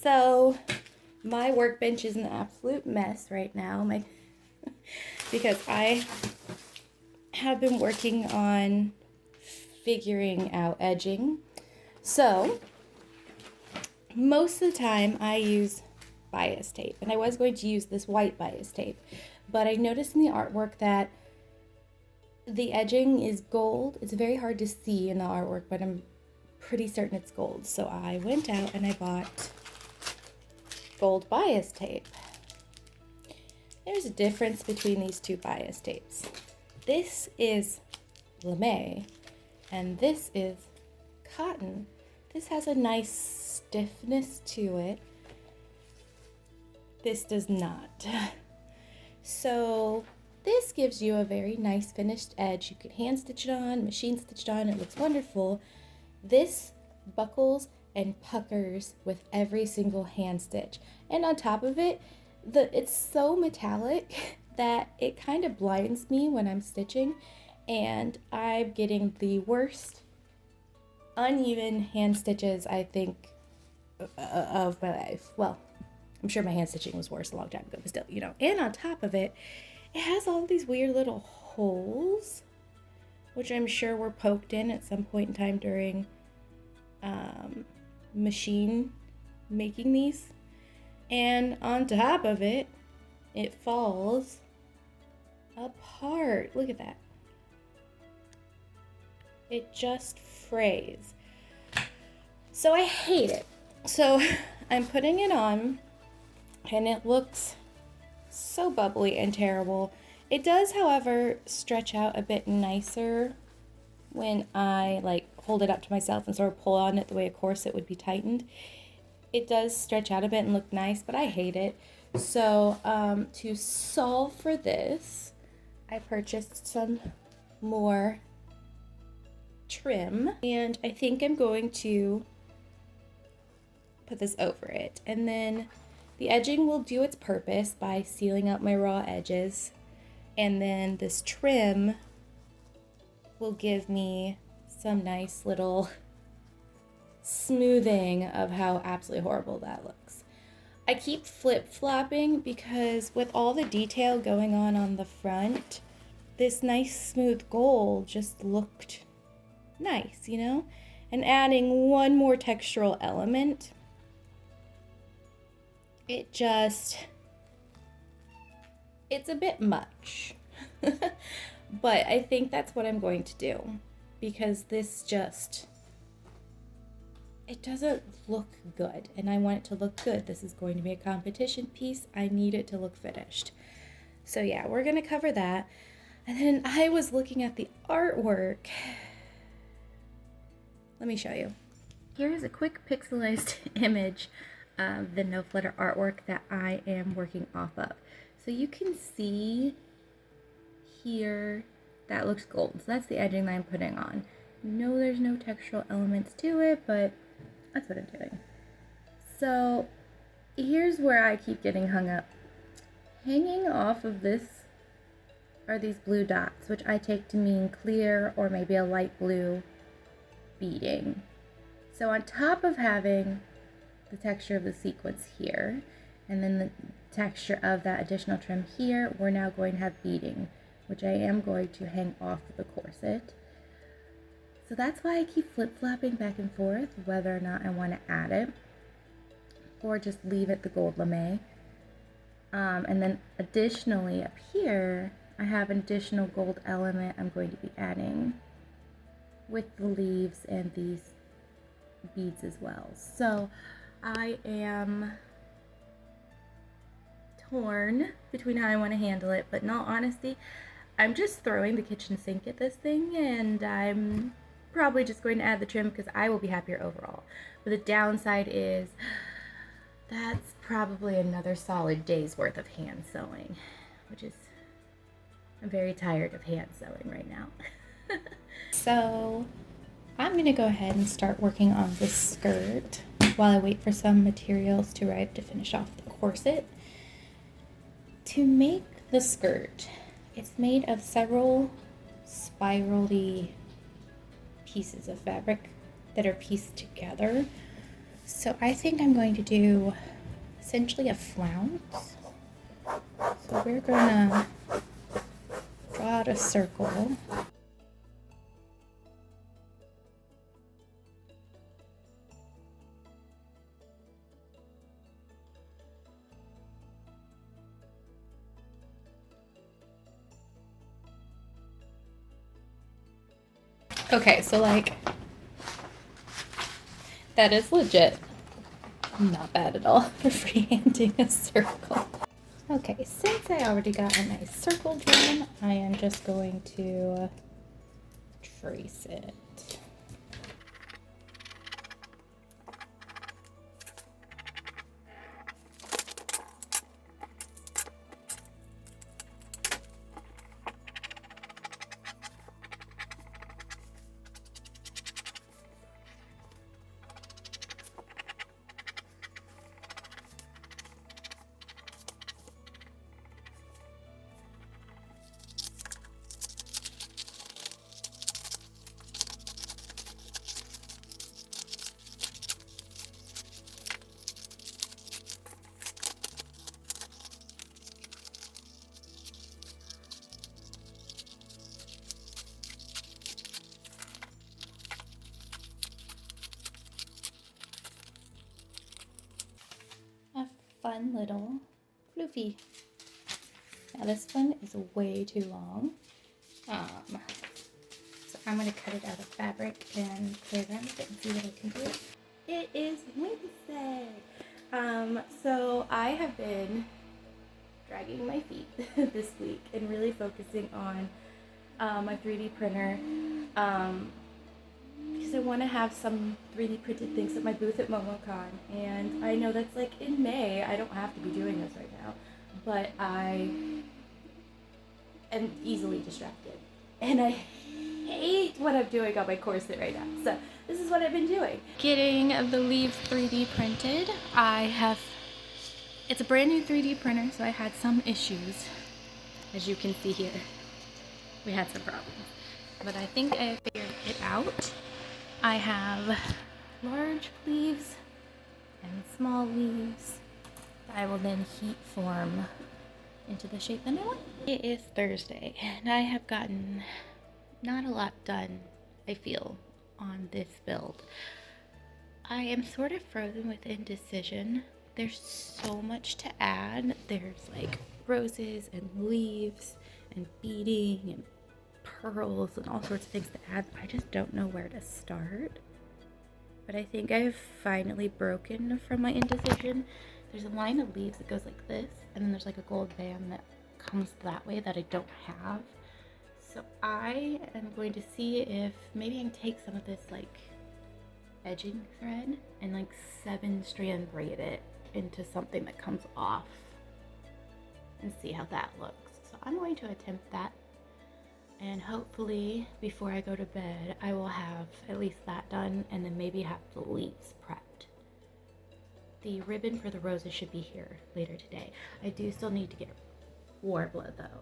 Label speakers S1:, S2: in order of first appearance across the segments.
S1: So my workbench is an absolute mess right now, because I have been working on figuring out edging. So most of the time I use bias tape, and I was going to use this white bias tape, but I noticed in the artwork that the edging is gold. It's very hard to see in the artwork, but I'm pretty certain it's gold. So I went out and I bought gold bias tape. There's a difference between these two bias tapes. This is lame, and this is cotton. This has a nice stiffness to it. This does not. So this gives you a very nice finished edge. You can hand stitch it on, machine stitch it on, it looks wonderful. This buckles and puckers with every single hand stitch. And on top of it, it's so metallic that it kind of blinds me when I'm stitching, and I'm getting the worst uneven hand stitches, I think, of my life. Well, I'm sure my hand stitching was worse a long time ago, but still, you know. And on top of it, it has all these weird little holes, which I'm sure were poked in at some point in time during machine making these. And on top of it, it falls apart. Look at that. It just frays. So I hate it. So I'm putting it on, and it looks so bubbly and terrible. It does, however, stretch out a bit nicer when I hold it up to myself and sort of pull on it the way a corset would be tightened. It does stretch out a bit and look nice, but I hate it. So to solve for this, I purchased some more trim, and I think I'm going to put this over it, and then the edging will do its purpose by sealing up my raw edges, and then this trim will give me some nice little smoothing of how absolutely horrible that looks. I keep flip-flopping because with all the detail going on the front, this nice smooth gold just looked nice, you know? And adding one more textural element, it's a bit much. But I think that's what I'm going to do, because this it doesn't look good, and I want it to look good. This is going to be a competition piece. I need it to look finished. So yeah, we're gonna cover that. And then I was looking at the artwork. Let me show you. Here's a quick pixelized image of the No Flutter artwork that I am working off of. So you can see here that looks gold. So that's the edging that I'm putting on. No, there's no textural elements to it, but that's what I'm doing. So here's where I keep getting hung up. Hanging off of this are these blue dots, which I take to mean clear or maybe a light blue beading. So on top of having the texture of the sequins here, and then the texture of that additional trim here, we're now going to have beading, which I am going to hang off of the corset. So that's why I keep flip-flopping back and forth, whether or not I want to add it, or just leave it the gold lame. And then additionally up here, I have an additional gold element I'm going to be adding with the leaves and these beads as well. So I am torn between how I want to handle it, but in all honesty, I'm just throwing the kitchen sink at this thing, and I'm probably just going to add the trim because I will be happier overall. But the downside is that's probably another solid day's worth of hand sewing, which is, I'm very tired of hand sewing right now. So I'm going to go ahead and start working on this skirt while I wait for some materials to arrive to finish off the corset. To make the skirt, it's made of several spirally pieces of fabric that are pieced together. So I think I'm going to do essentially a flounce. So we're gonna draw out a circle. Okay, so like, that is legit not bad at all for freehanding a circle. Okay, since I already got a nice circle drawn, I am just going to trace it. A fun little floofy. Now this one is way too long. So I'm going to cut it out of fabric and play around with it and see what I can do. It is Wednesday. So I have been dragging my feet this week and really focusing on my 3D printer because I want to have some 3D printed things at my booth at MomoCon, and I know that's like in May. I don't have to be doing this right now, but I am easily distracted, and I hate what I'm doing on my corset right now. So this is what I've been doing. Getting the leaves 3D printed. It's a brand new 3D printer, so I had some issues. As you can see here, we had some problems, but I think I figured it out. I have large leaves and small leaves that I will then heat form into the shape that I want. It is Thursday, and I have gotten not a lot done, I feel, on this build. I am sort of frozen with indecision. There's so much to add. There's like roses and leaves and beading and pearls and all sorts of things to add. I just don't know where to start. But I think I've finally broken from my indecision. There's a line of leaves that goes like this, and then there's like a gold band that comes that way that I don't have. So I am going to see if maybe I can take some of this like edging thread and like 7-strand braid it into something that comes off and see how that looks. So I'm going to attempt that, and hopefully before I go to bed I will have at least that done, and then maybe have the leaves prepped. The ribbon for the roses should be here later today. I do still need to get Warbler though,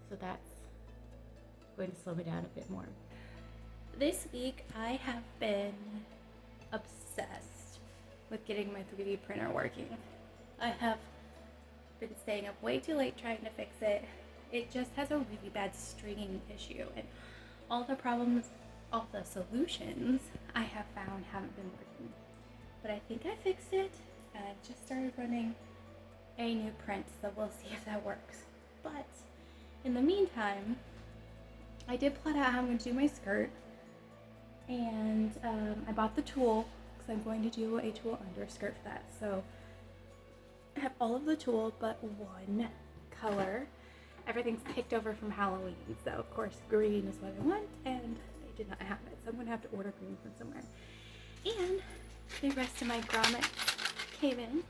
S1: so that's going to slow me down a bit more. This week I have been obsessed with getting my 3D printer working. I have been staying up way too late trying to fix it. It just has a really bad stringing issue, and all the solutions I have found haven't been working. But I think I fixed it, and I just started running a new print, so we'll see if that works. But in the meantime, I did plot out how I'm going to do my skirt, and I bought the tulle because I'm going to do a tulle underskirt for that. So I have all of the tulle but one color. Everything's picked over from Halloween, so of course green is what I want, and they did not have it, so I'm going to have to order green from somewhere. And the rest of my grommets came in,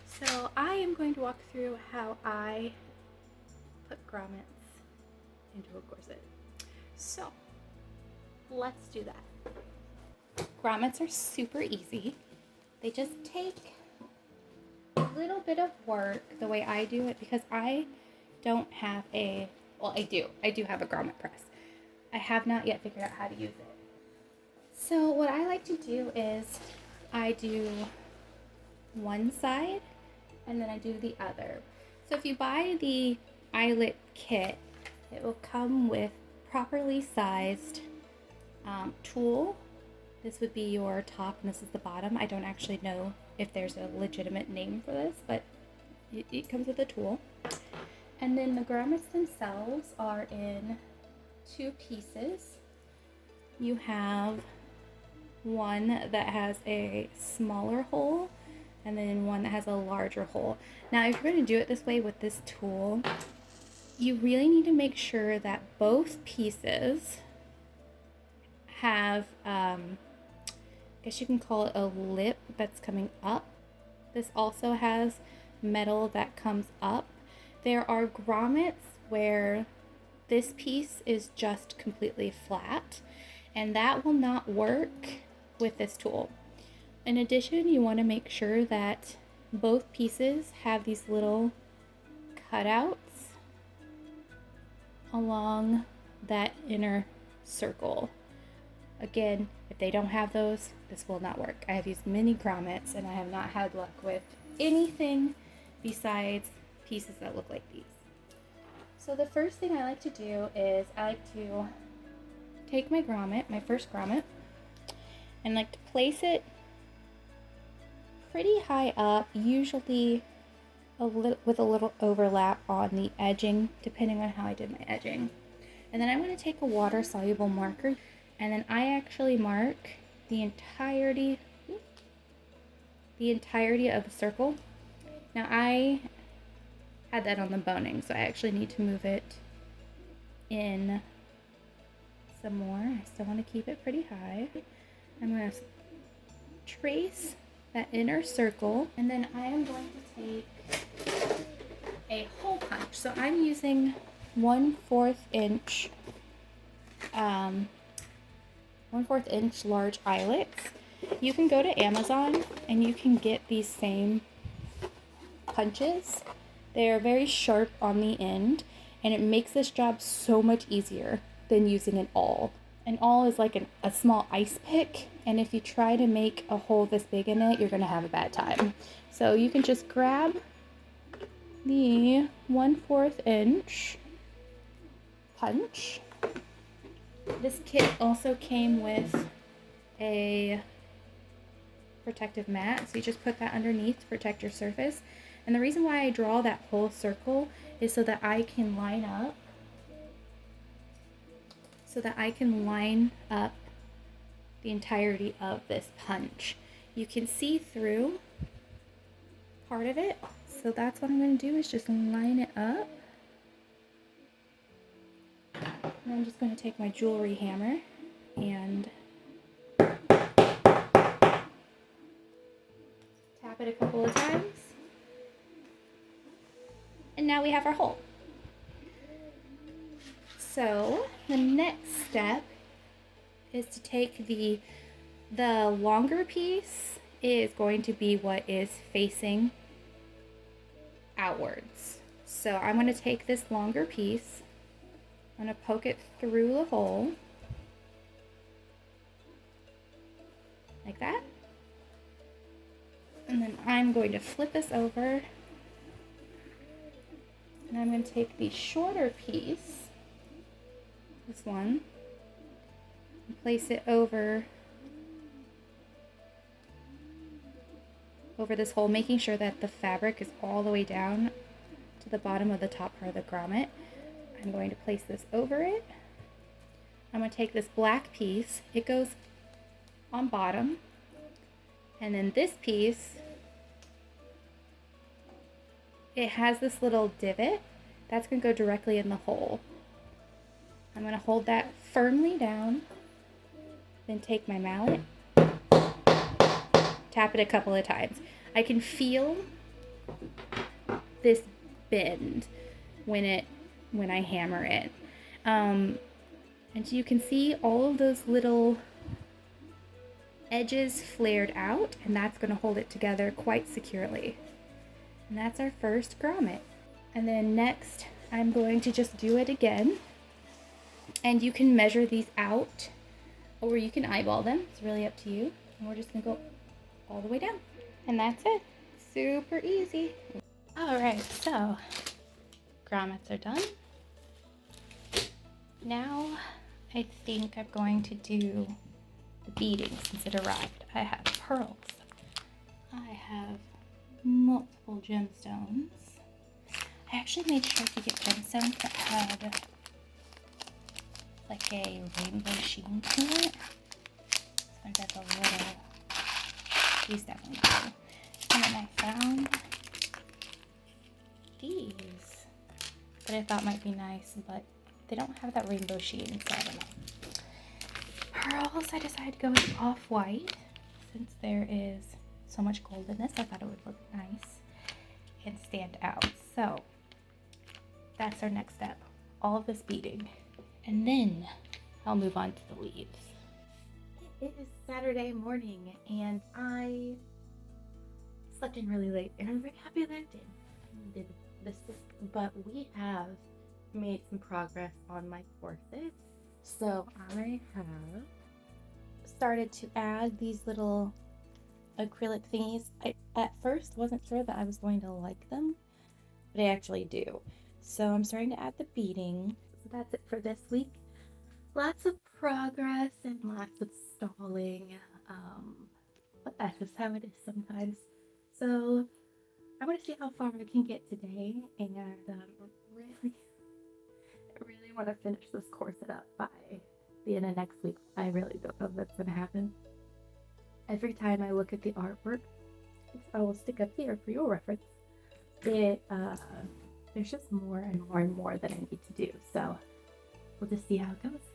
S1: so I am going to walk through how I put grommets into a corset. So let's do that. Grommets are super easy. They just take a little bit of work the way I do it, because I don't have I do have a grommet press. I have not yet figured out how to use it. So what I like to do is I do one side and then I do the other. So if you buy the eyelet kit, it will come with properly sized tulle. This would be your top and this is the bottom. I don't actually know if there's a legitimate name for this, but it comes with a tulle. And then the grommets themselves are in two pieces. You have one that has a smaller hole and then one that has a larger hole. Now, if you're going to do it this way with this tool, you really need to make sure that both pieces have, I guess you can call it a lip that's coming up. This also has metal that comes up. There are grommets where this piece is just completely flat, and that will not work with this tool. In addition, you want to make sure that both pieces have these little cutouts along that inner circle. Again, if they don't have those, this will not work. I have used many grommets and I have not had luck with anything besides pieces that look like these. So the first thing I like to do is I like to take my grommet, my first grommet, and like to place it pretty high up, usually with a little overlap on the edging, depending on how I did my edging. And then I'm going to take a water-soluble marker, and then I actually mark the entirety of the circle. Now I had that on the boning, so I actually need to move it in some more. I still want to keep it pretty high. I'm going to trace that inner circle, and then I am going to take a hole punch. So I'm using 1/4 inch, 1/4 inch large eyelets. You can go to Amazon and you can get these same punches. They are very sharp on the end, and it makes this job so much easier than using an awl. An awl is like a small ice pick, and if you try to make a hole this big in it, you're going to have a bad time. So you can just grab the 1/4 inch punch. This kit also came with a protective mat, so you just put that underneath to protect your surface. And the reason why I draw that whole circle is so that I can line up the entirety of this punch. You can see through part of it, so that's what I'm going to do, is just line it up. And I'm just going to take my jewelry hammer and tap it a couple of times. And now we have our hole. So the next step is to take the longer piece is going to be what is facing outwards. So I'm going to take this longer piece, I'm going to poke it through the hole like that, and then I'm going to flip this over, and I'm going to take the shorter piece, this one, and place it over this hole, making sure that the fabric is all the way down to the bottom of the top part of the grommet. I'm going to place this over it. I'm going to take this black piece, it goes on bottom, and then this piece, it has this little divot that's going to go directly in the hole. I'm going to hold that firmly down, then take my mallet, tap it a couple of times. I can feel this bend when I hammer it. And so you can see all of those little edges flared out, and that's going to hold it together quite securely. And that's our first grommet. And then next, I'm going to just do it again. And you can measure these out, or you can eyeball them. It's really up to you. And we're just going to go all the way down. And that's it. Super easy. All right, so grommets are done. Now I think I'm going to do the beading since it arrived. I have pearls. I have multiple gemstones. I actually made sure to get gemstones that had like a rainbow sheen to it. This one does a little, these definitely do. And then I found these that I thought might be nice, but they don't have that rainbow sheen, so I don't know. Pearls, I decided to go with off-white since there is so much gold in this. I thought it would look nice and stand out. So that's our next step, all of this beading, and then I'll move on to the leaves. It is Saturday morning and I slept in really late, and I'm very happy that I did this, but we have made some progress on my corset. So I have started to add these little acrylic thingies. I at first wasn't sure that I was going to like them, but I actually do. So I'm starting to add the beading. So that's it for this week. Lots of progress and lots of stalling, but that's just how it is sometimes. So I want to see how far I can get today, and really want to finish this corset up by the end of next week. I really don't know if that's going to happen. Every time I look at the artwork, which I will stick up here for your reference, there's just more and more and more that I need to do. So we'll just see how it goes.